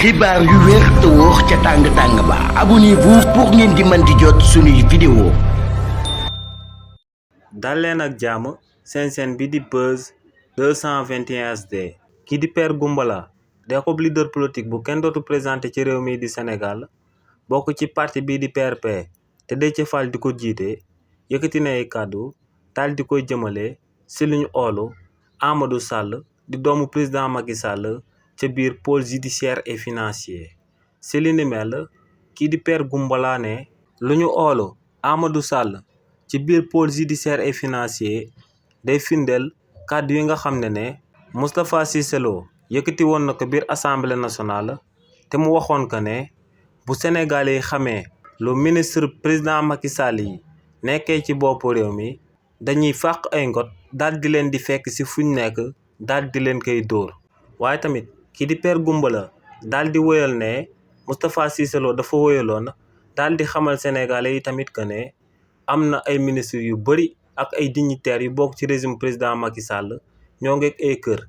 xibaar yu wér te wóor ca tàng ba abonnez-vous pour ngeen di mën di jot suñuy vidéo. dal leen ak jàmm seen bi di Buzz 221 HD. kii di Père Goumbala di ab leader politique bu kenn dootu présenté ci réew mi di Sénégal bokk ci parti bii di PRP te Déthié Fall di ko jiite yëkkati na ay kàddu daal di koy jëmale si lu ñu oolu Amadou Sall di doomu président Macky Sall ca biir pôle judiciaire et financier. si li ni mel kii di Père Goumbala ne lu ñu oolu Amadou Sall ci biir pôle judiciaire et financier day firndeel kàddu yi nga xam ne Moustapha Cissé Lo yëkkati woon na ko biir assemblée nationale te mu waxoon ko ne bu Sénégal yi xamee lu ministre président Macky Sall yi nekkee ci boppu réew mi dañuy fàq ay ngot daal di leen di fekk si fuñ nekk daal di leen koy dóor. waaye tamit kii di Père Goumbala daal di wóyal ne Moustapha Cissé Lo dafa wóyaloon daal di xamal Sénégalais yi tamit que ne am na ay ministres yu bëri ak ay dignitaires yu bokk ci régime président Macky Sall ñoo ngi ay kër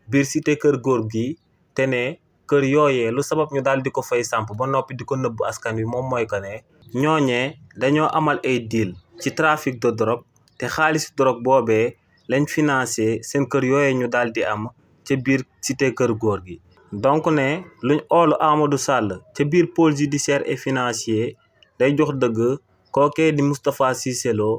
biir cité kër góor gi te ne kër yooyee lu sabab ñu daal di ko fay samp ba noppi di ko nëbb askan wi moom mooy que ne ñooñee dañoo amal ay deal ci trafic de drogue te xaalis drogue boobee lañ financé seen kër yooyee ñu daal di am ca biir cité kër góor gi. donc ne luñ oolu Amadou Sall ca biir pôle judiciaire et financier day jox dëgg kookee di Moustapha Cissé Lo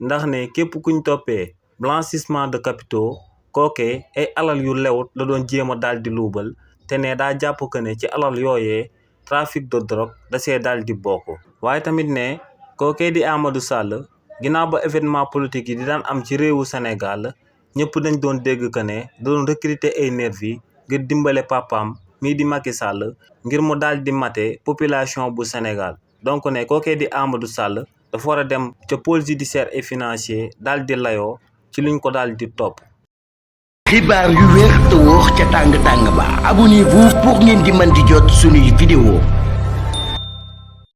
ndax ne képp kuñ toppee blanchissement de capitaux kookee ay alal yu lewut la doon jéem a daal di luubal te ne daa jàpp que ne ci alal yooyee trafic de drogue da see daal di bokk. waaye tamit ne kookee di Amadou Sall ginnaaw ba événement politique yi di daan am ci réewu Sénégal ñëpp dañ doon dégg que ne da doon recruter ay nervi ngir dimbale papaam mii di Macky Sall ngir mu daal di mate population bu Sénégal. donc ne kookee di Amadou Sall dafa war a dem ca pôle judiciaire et financier daal di layoo ci luñ ko daal di topp. xibaar yu wér te wóor ca tàng ba abonnez-vous pour ngeen di mën di jot suñuy vidéo.